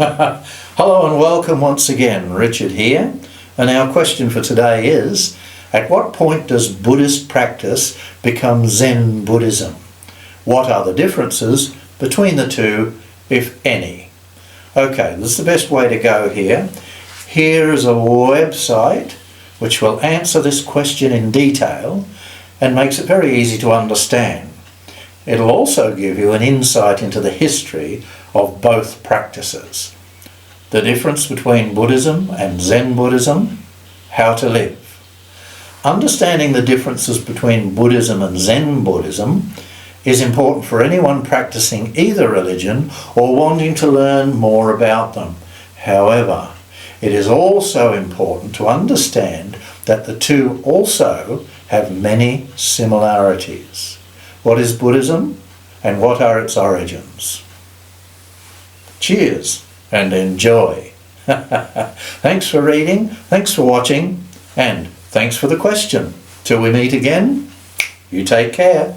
Hello and welcome once again, Richard here. And our question for today is, at what point does Buddhist practice become Zen Buddhism? What are the differences between the two, if any? Okay, this is the best way to go here. Here is a website which will answer this question in detail and makes it very easy to understand. It'll also give you an insight into the history of both practices. The difference between Buddhism and Zen Buddhism, how to live. Understanding the differences between Buddhism and Zen Buddhism is important for anyone practicing either religion or wanting to learn more about them. However, it is also important to understand that the two also have many similarities. What is Buddhism and what are its origins? Cheers and enjoy. Thanks for reading, thanks for watching, and thanks for the question. Till we meet again, you take care.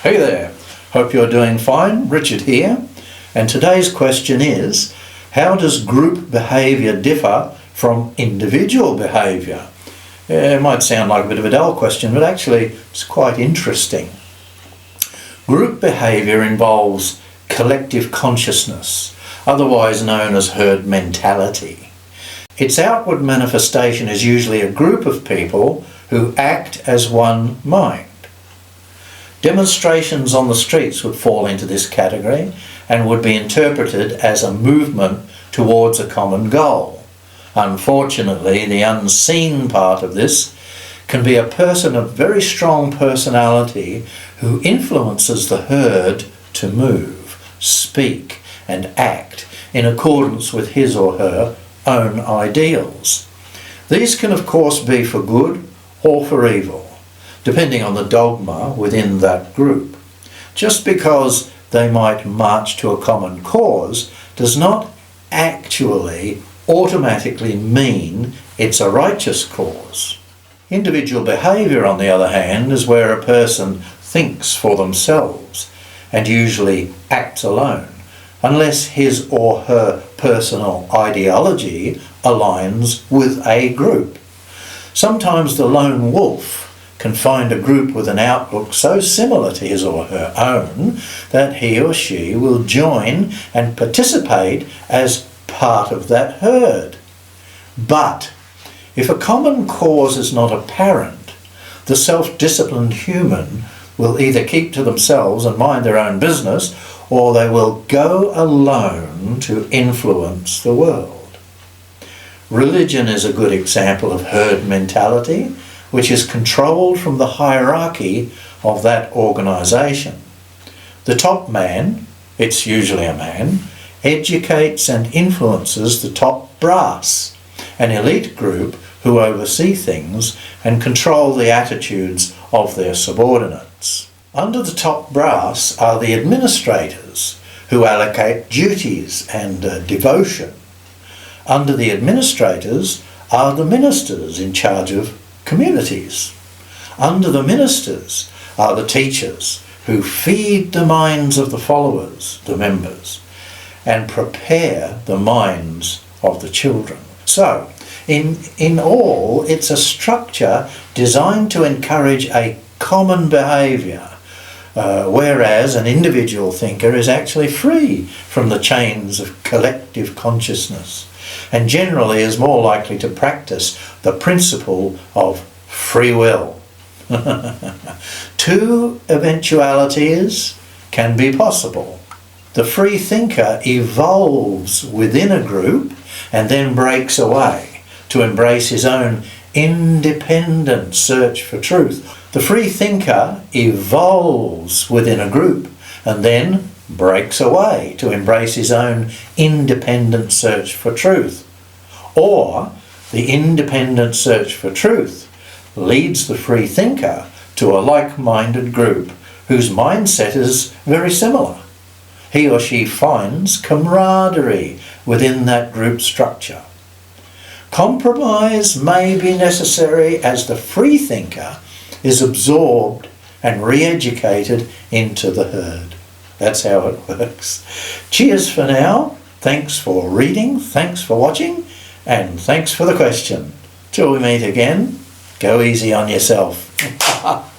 Hey there, hope you're doing fine. Richard here. And today's question is, how does group behaviour differ from individual behaviour? It might sound like a bit of a dull question, but actually it's quite interesting. Group behaviour involves collective consciousness, otherwise known as herd mentality. Its outward manifestation is usually a group of people who act as one mind. Demonstrations on the streets would fall into this category and would be interpreted as a movement towards a common goal. Unfortunately, the unseen part of this can be a person of very strong personality who influences the herd to move, speak, and act in accordance with his or her own ideals. These can of course be for good or for evil, depending on the dogma within that group. Just because they might march to a common cause does not actually automatically mean it's a righteous cause. Individual behaviour, on the other hand, is where a person thinks for themselves and usually acts alone, unless his or her personal ideology aligns with a group. Sometimes the lone wolf can find a group with an outlook so similar to his or her own that he or she will join and participate as part of that herd. But if a common cause is not apparent, the self-disciplined human will either keep to themselves and mind their own business, or they will go alone to influence the world. Religion is a good example of herd mentality, which is controlled from the hierarchy of that organisation. The top man, it's usually a man, educates and influences the top brass, an elite group who oversee things and control the attitudes of their subordinates. Under the top brass are the administrators, who allocate duties and devotion. Under the administrators are the ministers in charge of communities. Under the ministers are the teachers, who feed the minds of the followers, the members, and prepare the minds of the children. So, in all, it's a structure designed to encourage a common behaviour, whereas an individual thinker is actually free from the chains of collective consciousness, and generally is more likely to practice the principle of free will. Two eventualities can be possible. The free thinker evolves within a group and then breaks away to embrace his own independent search for truth. The free thinker evolves within a group and then breaks away to embrace his own independent search for truth. Or the independent search for truth leads the free thinker to a like-minded group whose mindset is very similar. He or she finds camaraderie within that group structure. Compromise may be necessary as the free thinker is absorbed and re-educated into the herd. That's how it works. Cheers for now. Thanks for reading, thanks for watching, and thanks for the question. Till we meet again, go easy on yourself.